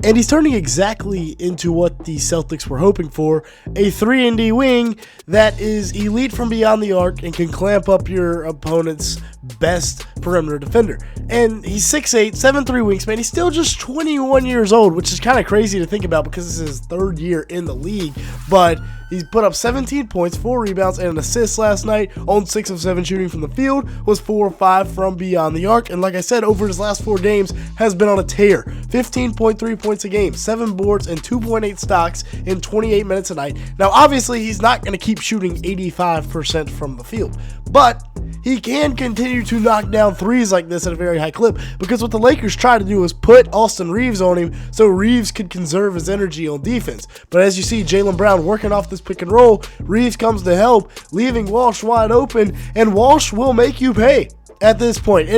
And he's turning exactly into what the Celtics were hoping for, a 3-and-D wing that is elite from beyond the arc and can clamp up your opponent's best perimeter defender. And he's 6'8", 7'3" wingspan. He's still just 21 years old, which is kind of crazy to think about because this is his third year in the league. But he's put up 17 points, 4 rebounds, and an assist last night on 6 of 7 shooting from the field, was 4 of 5 from beyond the arc. And like I said, over his last 4 games has been on a tear. 15.3 points a game, 7 boards, and 2.8 stocks in 28 minutes a night. Now, obviously, he's not going to keep shooting 85% from the field, but he can continue to knock down threes like this at a very high clip, because what the Lakers try to do is put Austin Reeves on him so Reeves could conserve his energy on defense. But as you see Jaylen Brown working off this pick and roll, Reeves comes to help, leaving Walsh wide open, and Walsh will make you pay at this point.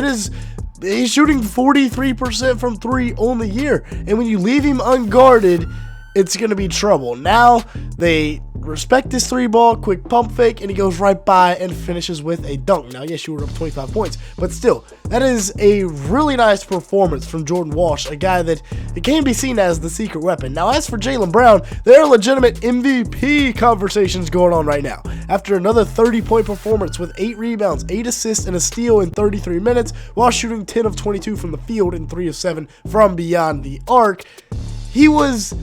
He's shooting 43% from 3 on the year, and when you leave him unguarded, it's going to be trouble. Now they respect this 3-ball, quick pump fake, and he goes right by and finishes with a dunk. Now, yes, you were up 25 points, but still, that is a really nice performance from Jordan Walsh, a guy that it can be seen as the secret weapon. Now, as for Jaylen Brown, there are legitimate MVP conversations going on right now. After another 30-point performance with 8 rebounds, 8 assists, and a steal in 33 minutes, while shooting 10 of 22 from the field and 3 of 7 from beyond the arc, he was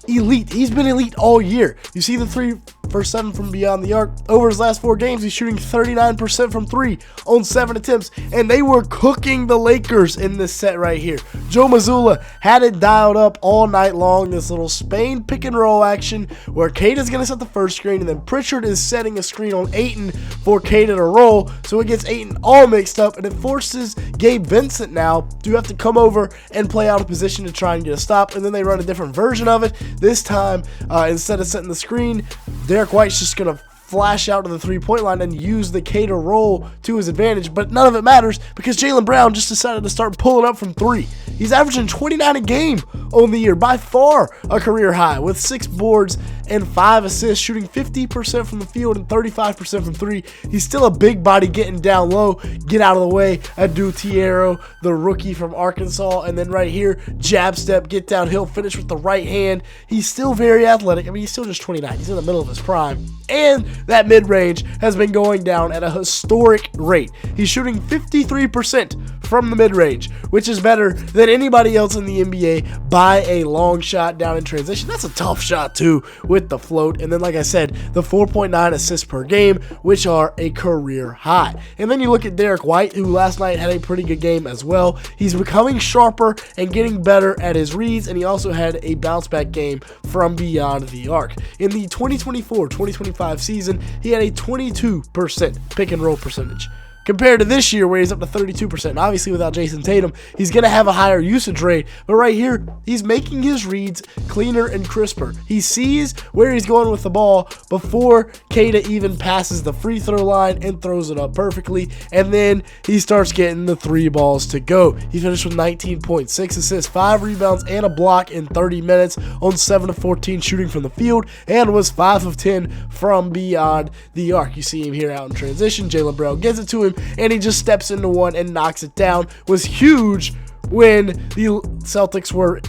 elite. He's been elite all year. You see the 3 for 7 from beyond the arc. Over his last 4 games, he's shooting 39% from 3 on 7 attempts, and they were cooking the Lakers in this set right here. Joe Mazzulla had it dialed up all night long, this little Spain pick and roll action where Queta's going to set the first screen, and then Pritchard is setting a screen on Ayton for Queta to roll, so it gets Ayton all mixed up, and it forces Gabe Vincent now to have to come over and play out of position to try and get a stop, and then they run a different version of it. This time, instead of setting the screen, Derrick White's just going to flash out to the 3-point line and use the Queta roll to his advantage, but none of it matters because Jaylen Brown just decided to start pulling up from 3. He's averaging 29 a game on the year, by far a career high, with 6 boards and 5 assists, shooting 50% from the field and 35% from 3. He's still a big body getting down low, get out of the way. Adu Tiero, the rookie from Arkansas, and then right here, jab step, get downhill, finish with the right hand. He's still very athletic. I mean, he's still just 29. He's in the middle of his prime. And that mid-range has been going down at a historic rate. He's shooting 53% from the mid-range, which is better than anybody else in the NBA by a long shot down in transition. That's a tough shot too with the float. And then, like I said, the 4.9 assists per game, which are a career high. And then you look at Derrick White, who last night had a pretty good game as well. He's becoming sharper and getting better at his reads, and he also had a bounce-back game from beyond the arc. In the 2024-2025 season, he had a 22% pick-and-roll percentage, compared to this year where he's up to 32%. And obviously without Jayson Tatum, he's going to have a higher usage rate. But right here, he's making his reads cleaner and crisper. He sees where he's going with the ball before Queta even passes the free throw line and throws it up perfectly. And then he starts getting the 3 balls to go. He finished with 19 points, 6 assists, 5 rebounds, and a block in 30 minutes on 7 of 14 shooting from the field, and was 5 of 10 from beyond the arc. You see him here out in transition. Jaylen Brown gets it to him, and he just steps into one and knocks it down. Was huge when the Celtics were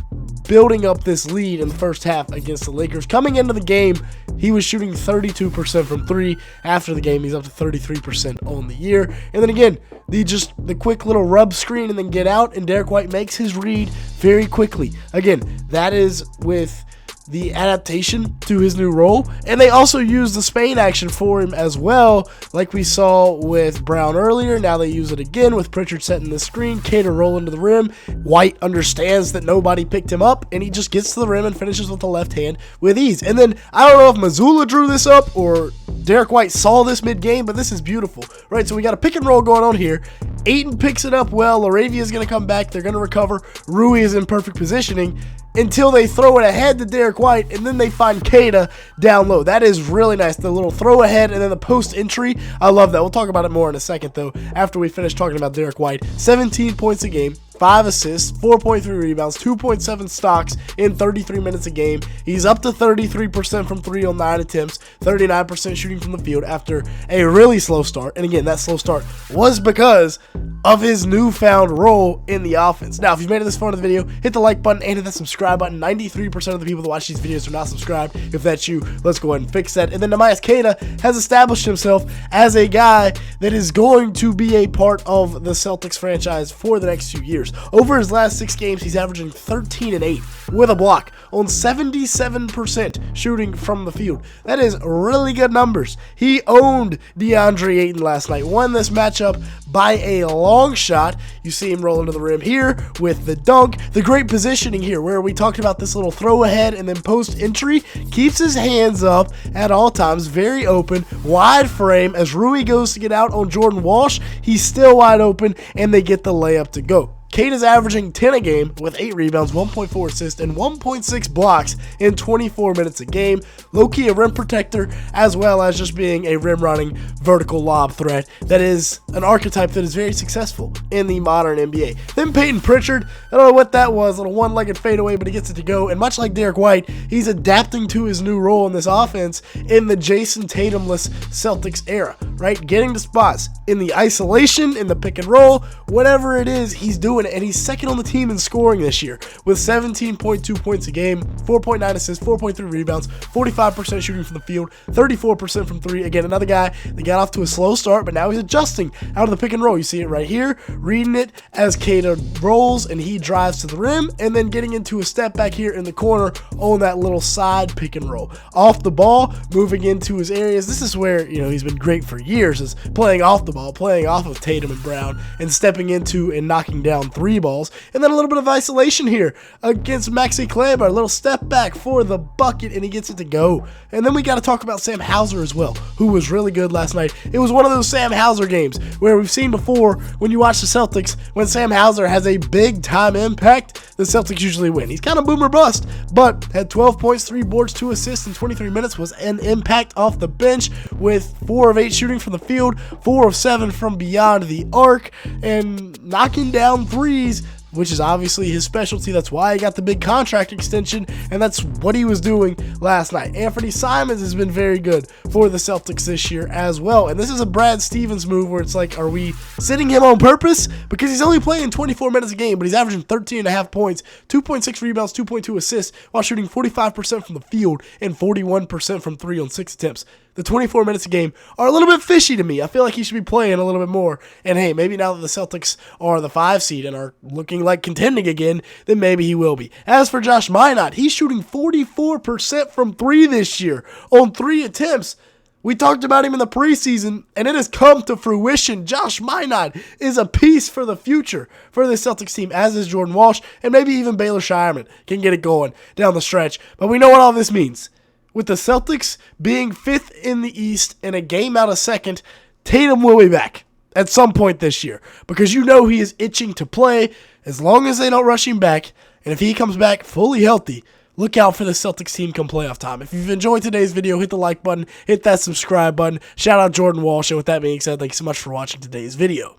building up this lead in the first half against the Lakers. Coming into the game, he was shooting 32% from 3. After the game, he's up to 33% on the year. And then again, the quick little rub screen and then get out, and Derrick White makes his read very quickly. Again, that is with the adaptation to his new role, and they also use the Spain action for him as well, like we saw with Brown earlier. Now they use it again with Pritchard setting the screen, Queta rolling to the rim. White understands that nobody picked him up, and he just gets to the rim and finishes with the left hand with ease. And then I don't know if Mazzulla drew this up or Derrick White saw this mid-game, but this is beautiful, right? So we got a pick and roll going on here. Ayton picks it up well. Laravia is going to come back. They're going to recover. Rui is in perfect positioning until they throw it ahead to Derrick White, and then they find Queta down low. That is really nice. The little throw ahead and then the post entry. I love that. We'll talk about it more in a second, though, after we finish talking about Derrick White. 17 points a game, 5 assists, 4.3 rebounds, 2.7 stocks in 33 minutes a game. He's up to 33% from 3 on 9 attempts, 39% shooting from the field after a really slow start. And again, that slow start was because of his newfound role in the offense. Now, if you've made it this far in the video, hit the like button and hit that subscribe button. 93% of the people that watch these videos are not subscribed. If that's you, let's go ahead and fix that. And then Neemias Queta has established himself as a guy that is going to be a part of the Celtics franchise for the next few years. Over his last 6 games, he's averaging 13 and 8 with a block on 77% shooting from the field. That is really good numbers. He owned DeAndre Ayton last night, won this matchup by a long shot. You see him rolling to the rim here with the dunk. The great positioning here where we talked about this little throw ahead and then post entry. Keeps his hands up at all times, very open, wide frame. As Rui goes to get out on Jordan Walsh, he's still wide open and they get the layup to go. Queta's averaging 10 a game with 8 rebounds, 1.4 assists, and 1.6 blocks in 24 minutes a game. Low-key a rim protector, as well as just being a rim-running vertical lob threat that is an archetype that is very successful in the modern NBA. Then Peyton Pritchard, I don't know what that was, a little one-legged fadeaway, but he gets it to go. And much like Derrick White, he's adapting to his new role in this offense in the Jayson Tatum-less Celtics era, right? Getting to spots in the isolation, in the pick and roll, whatever it is, he's doing it, and he's second on the team in scoring this year with 17.2 points a game, 4.9 assists, 4.3 rebounds, 45% shooting from the field, 34% from 3. Again, another guy that got off to a slow start, but now he's adjusting out of the pick and roll. You see it right here, reading it as Queta rolls and he drives to the rim, and then getting into a step back here in the corner on that little side pick and roll. Off the ball, moving into his areas. This is where, you know, he's been great for years, is playing off the ball, playing off of Tatum and Brown, and stepping into and knocking down 3 balls. And then a little bit of isolation here against Maxi Kleber. A little step back for the bucket, and he gets it to go. And then we got to talk about Sam Hauser as well, who was really good last night. It was one of those Sam Hauser games where we've seen before when you watch the Celtics, when Sam Hauser has a big-time impact, the Celtics usually win. He's kind of boom or bust, but had 12 points, 3 boards, 2 assists in 23 minutes, was an impact off the bench with 4 of 8 shooting from the field, 4 of 7 from beyond the arc, and knocking down threes, which is obviously his specialty. That's why he got the big contract extension, and that's what he was doing last night. Anthony Simons has been very good for the Celtics this year as well, and this is a Brad Stevens move where it's like, are we sitting him on purpose? Because he's only playing 24 minutes a game, but he's averaging 13.5 points, 2.6 rebounds, 2.2 assists, while shooting 45% from the field and 41% from 3 on 6 attempts. The 24 minutes a game are a little bit fishy to me. I feel like he should be playing a little bit more. And hey, maybe now that the Celtics are the 5 seed and are looking like contending again, then maybe he will be. As for Josh Minott, he's shooting 44% from 3 this year on 3 attempts. We talked about him in the preseason, and it has come to fruition. Josh Minott is a piece for the future for the Celtics team, as is Jordan Walsh, and maybe even Baylor Shireman can get it going down the stretch. But we know what all this means. With the Celtics being 5th in the East and a game out of 2nd, Tatum will be back at some point this year because you know he is itching to play as long as they don't rush him back. And if he comes back fully healthy, look out for the Celtics team come playoff time. If you've enjoyed today's video, hit the like button, hit that subscribe button. Shout out Jordan Walsh. And with that being said, thanks so much for watching today's video.